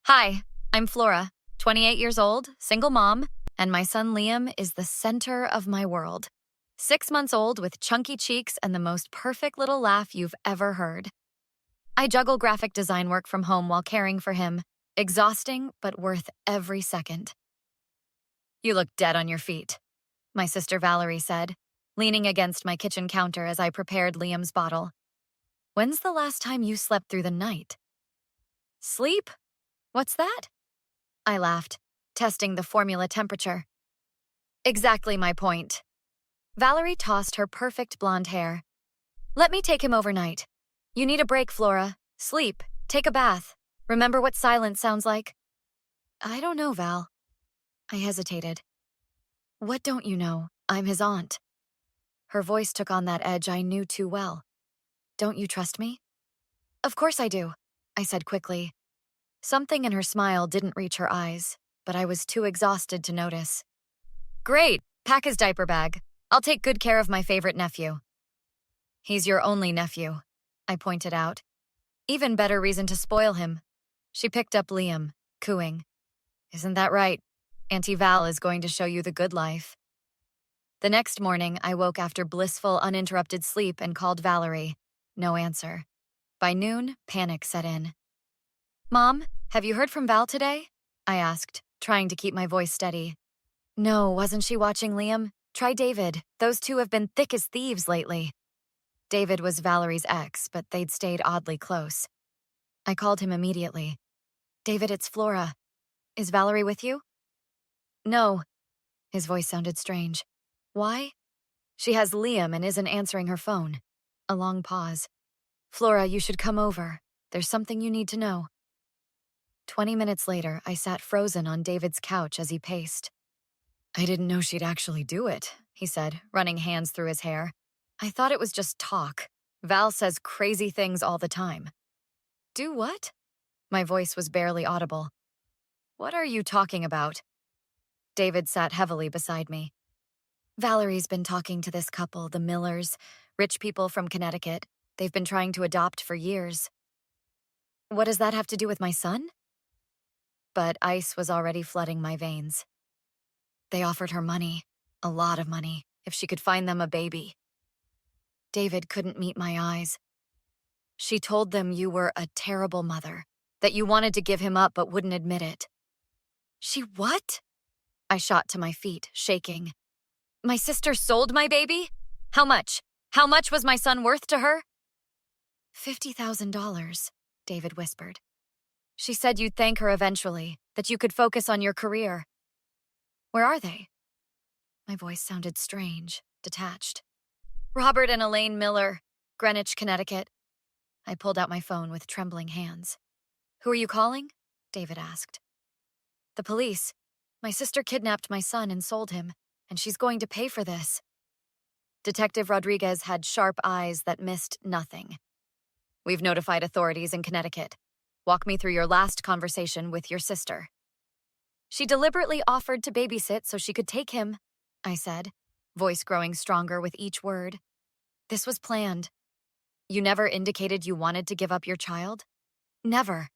Hi, I'm Flora, 28 years old, single mom, and my son Liam is the center of my world. 6 months old with chunky cheeks and the most perfect little laugh you've ever heard. I juggle graphic design work from home while caring for him. Exhausting, but worth every second. You look dead on your feet, my sister Valerie said, leaning against my kitchen counter as I prepared Liam's bottle. When's the last time you slept through the night? Sleep? What's that? I laughed, testing the formula temperature. Exactly my point. Valerie tossed her perfect blonde hair. Let me take him overnight. You need a break, Flora. Sleep. Take a bath. Remember what silence sounds like? I don't know, Val. I hesitated. What don't you know? I'm his aunt. Her voice took on that edge I knew too well. Don't you trust me? Of course I do, I said quickly. Something in her smile didn't reach her eyes, but I was too exhausted to notice. Great, pack his diaper bag. I'll take good care of my favorite nephew. He's your only nephew, I pointed out. Even better reason to spoil him. She picked up Liam, cooing. Isn't that right? Auntie Val is going to show you the good life. The next morning, I woke after blissful, uninterrupted sleep and called Valerie. No answer. By noon, panic set in. Mom, have you heard from Val today? I asked, trying to keep my voice steady. No, wasn't she watching Liam? Try David. Those two have been thick as thieves lately. David was Valerie's ex, but they'd stayed oddly close. I called him immediately. David, it's Flora. Is Valerie with you? No. His voice sounded strange. Why? She has Liam and isn't answering her phone. A long pause. Flora, you should come over. There's something you need to know. 20 minutes later, I sat frozen on David's couch as he paced. I didn't know she'd actually do it, he said, running hands through his hair. I thought it was just talk. Val says crazy things all the time. Do what? My voice was barely audible. What are you talking about? David sat heavily beside me. Valerie's been talking to this couple, the Millers, rich people from Connecticut. They've been trying to adopt for years. What does that have to do with my son? But ice was already flooding my veins. They offered her money, a lot of money, if she could find them a baby. David couldn't meet my eyes. She told them you were a terrible mother, that you wanted to give him up but wouldn't admit it. She what? I shot to my feet, shaking. My sister sold my baby? How much? How much was my son worth to her? $50,000, David whispered. She said you'd thank her eventually, that you could focus on your career. Where are they? My voice sounded strange, detached. Robert and Elaine Miller, Greenwich, Connecticut. I pulled out my phone with trembling hands. Who are you calling? David asked. The police. My sister kidnapped my son and sold him, and she's going to pay for this. Detective Rodriguez had sharp eyes that missed nothing. We've notified authorities in Connecticut. Walk me through your last conversation with your sister. She deliberately offered to babysit so she could take him, I said, voice growing stronger with each word. This was planned. You never indicated you wanted to give up your child? Never.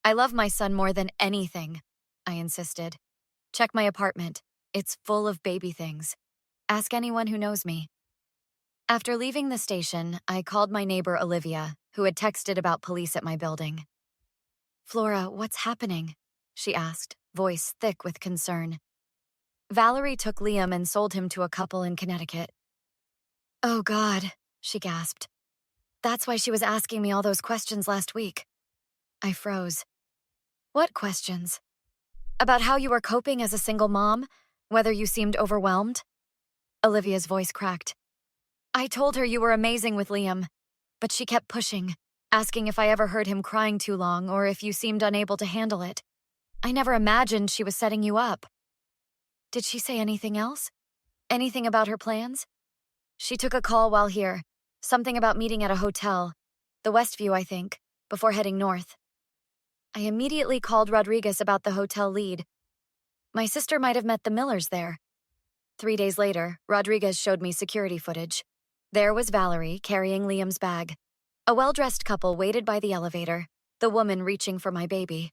I love my son more than anything, I insisted. Check my apartment. It's full of baby things. Ask anyone who knows me. After leaving the station, I called my neighbor Olivia, who had texted about police at my building. Flora, what's happening? She asked, voice thick with concern. Valerie took Liam and sold him to a couple in Connecticut. Oh, God, she gasped. That's why she was asking me all those questions last week. I froze. What questions? About how you were coping as a single mom, whether you seemed overwhelmed? Olivia's voice cracked. I told her you were amazing with Liam, but she kept pushing, asking if I ever heard him crying too long or if you seemed unable to handle it. I never imagined she was setting you up. Did she say anything else? Anything about her plans? She took a call while here, something about meeting at a hotel, the Westview, I think, before heading north. I immediately called Rodriguez about the hotel lead. My sister might have met the Millers there. 3 days later, Rodriguez showed me security footage. There was Valerie carrying Liam's bag. A well-dressed couple waited by the elevator, the woman reaching for my baby.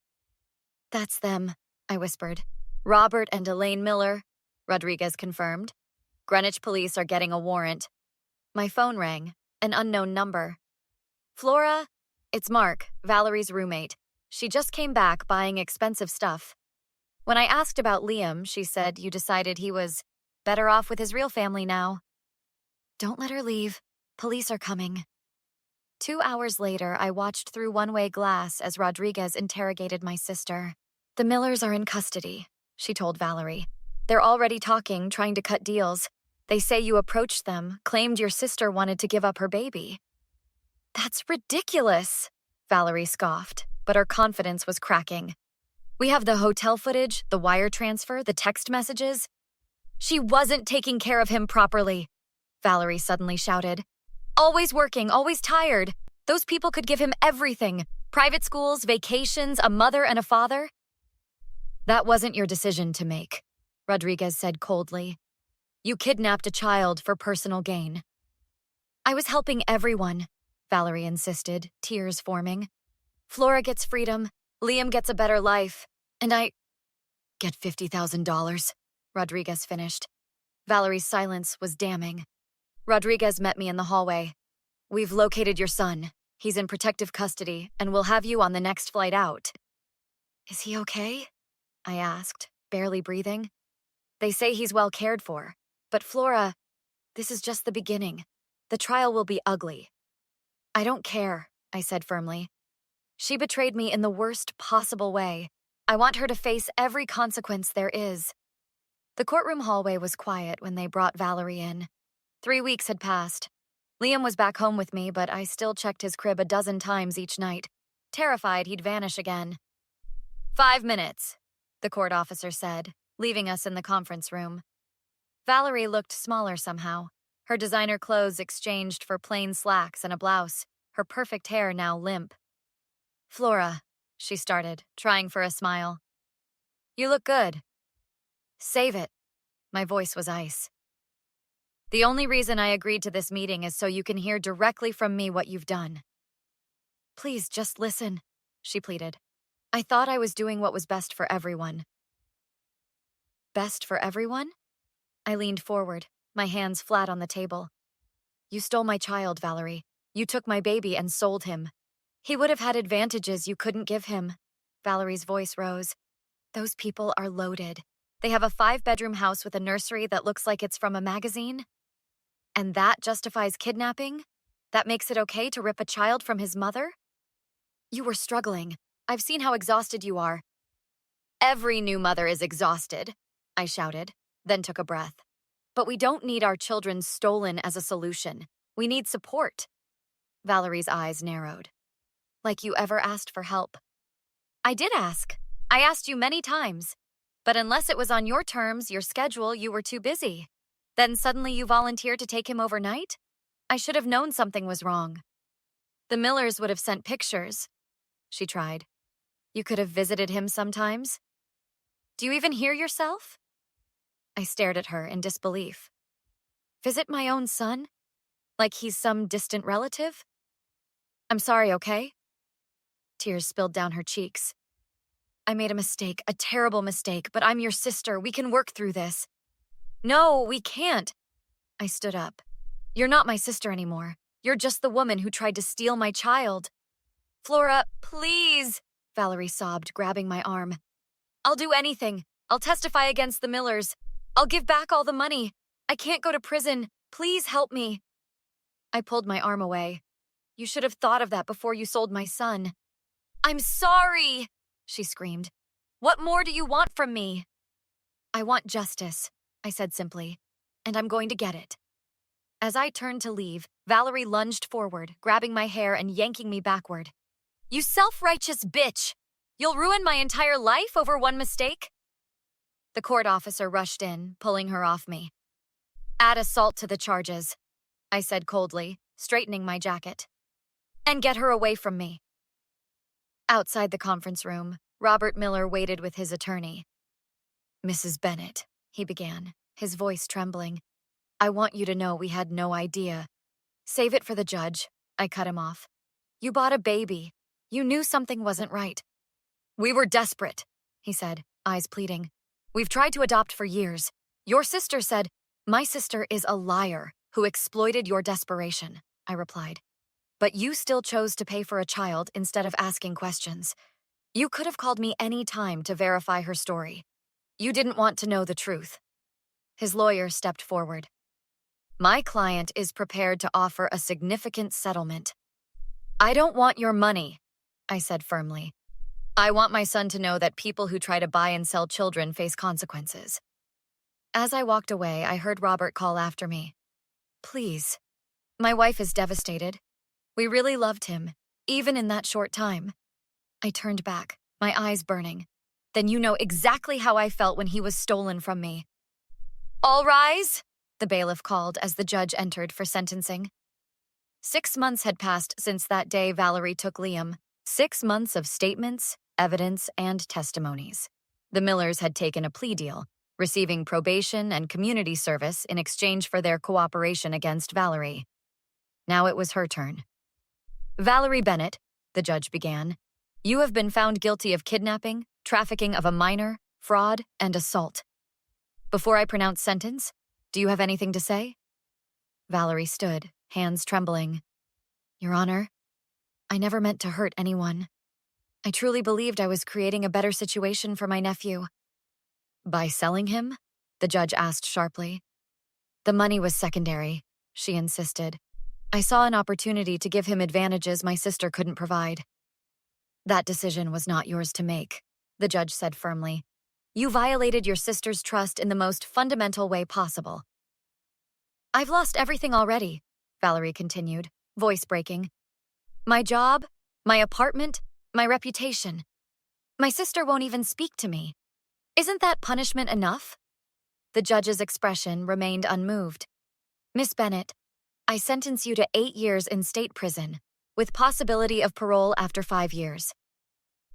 That's them, I whispered. Robert and Elaine Miller, Rodriguez confirmed. Greenwich police are getting a warrant. My phone rang, an unknown number. Flora, it's Mark, Valerie's roommate. She just came back buying expensive stuff. When I asked about Liam, she said you decided he was better off with his real family now. Don't let her leave. Police are coming. 2 hours later, I watched through one-way glass as Rodriguez interrogated my sister. The Millers are in custody, she told Valerie. They're already talking, trying to cut deals. They say you approached them, claimed your sister wanted to give up her baby. That's ridiculous, Valerie scoffed, but her confidence was cracking. We have the hotel footage, the wire transfer, the text messages. She wasn't taking care of him properly, Valerie suddenly shouted. Always working, always tired. Those people could give him everything. Private schools, vacations, a mother and a father. That wasn't your decision to make, Rodriguez said coldly. You kidnapped a child for personal gain. I was helping everyone, Valerie insisted, tears forming. Flora gets freedom, Liam gets a better life, and I get $50,000, Rodriguez finished. Valerie's silence was damning. Rodriguez met me in the hallway. We've located your son. He's in protective custody, and we'll have you on the next flight out. Is he okay? I asked, barely breathing. They say he's well cared for. But Flora, this is just the beginning. The trial will be ugly. I don't care, I said firmly. She betrayed me in the worst possible way. I want her to face every consequence there is. The courtroom hallway was quiet when they brought Valerie in. 3 weeks had passed. Liam was back home with me, but I still checked his crib a dozen times each night, terrified he'd vanish again. 5 minutes, the court officer said, leaving us in the conference room. Valerie looked smaller somehow, her designer clothes exchanged for plain slacks and a blouse, her perfect hair now limp. Flora, she started, trying for a smile. You look good. Save it. My voice was ice. The only reason I agreed to this meeting is so you can hear directly from me what you've done. Please, just listen, she pleaded. I thought I was doing what was best for everyone. Best for everyone? I leaned forward, my hands flat on the table. You stole my child, Valerie. You took my baby and sold him. He would have had advantages you couldn't give him. Valerie's voice rose. Those people are loaded. They have a 5-bedroom house with a nursery that looks like it's from a magazine. And that justifies kidnapping? That makes it okay to rip a child from his mother? You were struggling. I've seen how exhausted you are. Every new mother is exhausted, I shouted, then took a breath. But we don't need our children stolen as a solution. We need support. Valerie's eyes narrowed. Like you ever asked for help. I did ask. I asked you many times. But unless it was on your terms, your schedule, you were too busy. Then suddenly you volunteered to take him overnight? I should have known something was wrong. The Millers would have sent pictures. She tried. You could have visited him sometimes. Do you even hear yourself? I stared at her in disbelief. Visit my own son? Like he's some distant relative? I'm sorry, okay? Tears spilled down her cheeks. I made a mistake, a terrible mistake, but I'm your sister. We can work through this. No, we can't. I stood up. You're not my sister anymore. You're just the woman who tried to steal my child. Flora, please, Valerie sobbed, grabbing my arm. I'll do anything. I'll testify against the Millers. I'll give back all the money. I can't go to prison. Please help me. I pulled my arm away. You should have thought of that before you sold my son. I'm sorry, she screamed. What more do you want from me? I want justice, I said simply, and I'm going to get it. As I turned to leave, Valerie lunged forward, grabbing my hair and yanking me backward. You self-righteous bitch! You'll ruin my entire life over one mistake? The court officer rushed in, pulling her off me. Add assault to the charges, I said coldly, straightening my jacket. And get her away from me. Outside the conference room, Robert Miller waited with his attorney. Mrs. Bennett, he began, his voice trembling. I want you to know we had no idea. Save it for the judge, I cut him off. You bought a baby. You knew something wasn't right. We were desperate. he said, eyes pleading. We've tried to adopt for years. Your sister said, my sister is a liar who exploited your desperation, I replied. But you still chose to pay for a child instead of asking questions. You could have called me any time to verify her story. You didn't want to know the truth. His lawyer stepped forward. My client is prepared to offer a significant settlement. I don't want your money, I said firmly. I want my son to know that people who try to buy and sell children face consequences. As I walked away, I heard Robert call after me. Please. My wife is devastated. We really loved him, even in that short time. I turned back, my eyes burning. Then you know exactly how I felt when he was stolen from me. All rise, the bailiff called as the judge entered for sentencing. 6 months had passed since that day Valerie took Liam. 6 months of statements, evidence, and testimonies. The Millers had taken a plea deal, receiving probation and community service in exchange for their cooperation against Valerie. Now it was her turn. Valerie Bennett, the judge began, you have been found guilty of kidnapping, trafficking of a minor, fraud, and assault. Before I pronounce sentence, do you have anything to say? Valerie stood, hands trembling. Your Honor, I never meant to hurt anyone. I truly believed I was creating a better situation for my nephew. By selling him? The judge asked sharply. The money was secondary, she insisted. I saw an opportunity to give him advantages my sister couldn't provide. That decision was not yours to make, the judge said firmly. You violated your sister's trust in the most fundamental way possible. I've lost everything already, Valerie continued, voice breaking. My job, my apartment, my reputation. My sister won't even speak to me. Isn't that punishment enough? The judge's expression remained unmoved. Miss Bennett, I sentence you to 8 years in state prison, with possibility of parole after 5 years.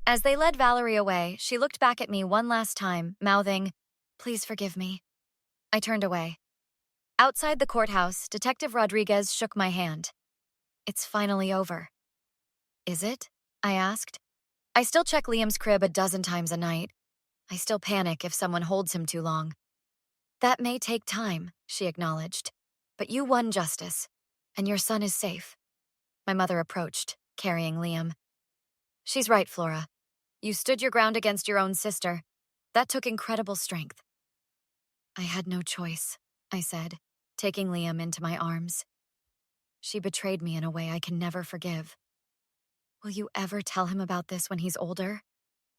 As they led Valerie away, she looked back at me one last time, mouthing, Please forgive me. I turned away. Outside the courthouse, Detective Rodriguez shook my hand. It's finally over. Is it? I asked. I still check Liam's crib a dozen times a night. I still panic if someone holds him too long. That may take time, she acknowledged. But you won justice, and your son is safe. My mother approached, carrying Liam. She's right, Flora. You stood your ground against your own sister. That took incredible strength. I had no choice, I said, taking Liam into my arms. She betrayed me in a way I can never forgive. Will you ever tell him about this when he's older?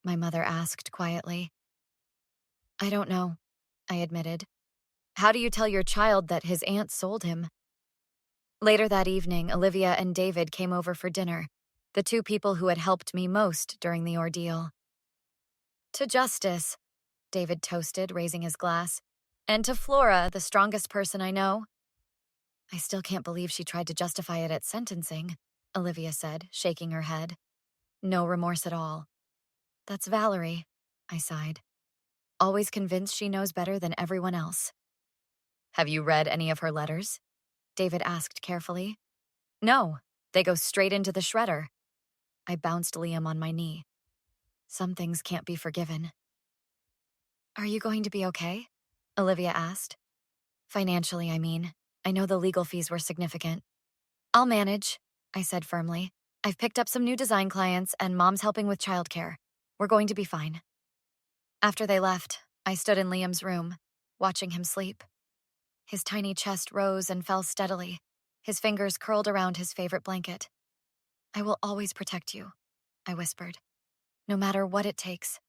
My mother asked quietly. I don't know, I admitted. How do you tell your child that his aunt sold him? Later that evening, Olivia and David came over for dinner, the 2 people who had helped me most during the ordeal. To justice, David toasted, raising his glass, and to Flora, the strongest person I know. I still can't believe she tried to justify it at sentencing, Olivia said, shaking her head. No remorse at all. That's Valerie, I sighed. Always convinced she knows better than everyone else. Have you read any of her letters? David asked carefully. No, they go straight into the shredder. I bounced Liam on my knee. Some things can't be forgiven. Are you going to be okay? Olivia asked. Financially, I mean. I know the legal fees were significant. I'll manage, I said firmly. I've picked up some new design clients and Mom's helping with childcare. We're going to be fine. After they left, I stood in Liam's room, watching him sleep. His tiny chest rose and fell steadily, his fingers curled around his favorite blanket. I will always protect you, I whispered, no matter what it takes.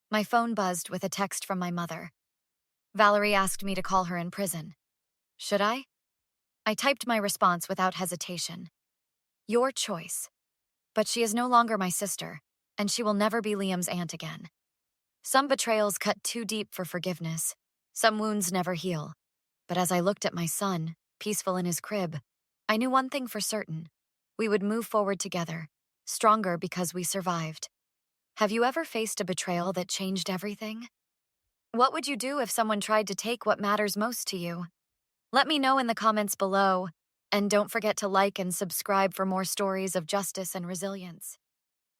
My phone buzzed with a text from my mother. Valerie asked me to call her in prison. Should I? I typed my response without hesitation. Your choice. But she is no longer my sister, and she will never be Liam's aunt again. Some betrayals cut too deep for forgiveness. Some wounds never heal. But as I looked at my son, peaceful in his crib, I knew one thing for certain. We would move forward together, stronger because we survived. Have you ever faced a betrayal that changed everything? What would you do if someone tried to take what matters most to you? Let me know in the comments below, and don't forget to like and subscribe for more stories of justice and resilience.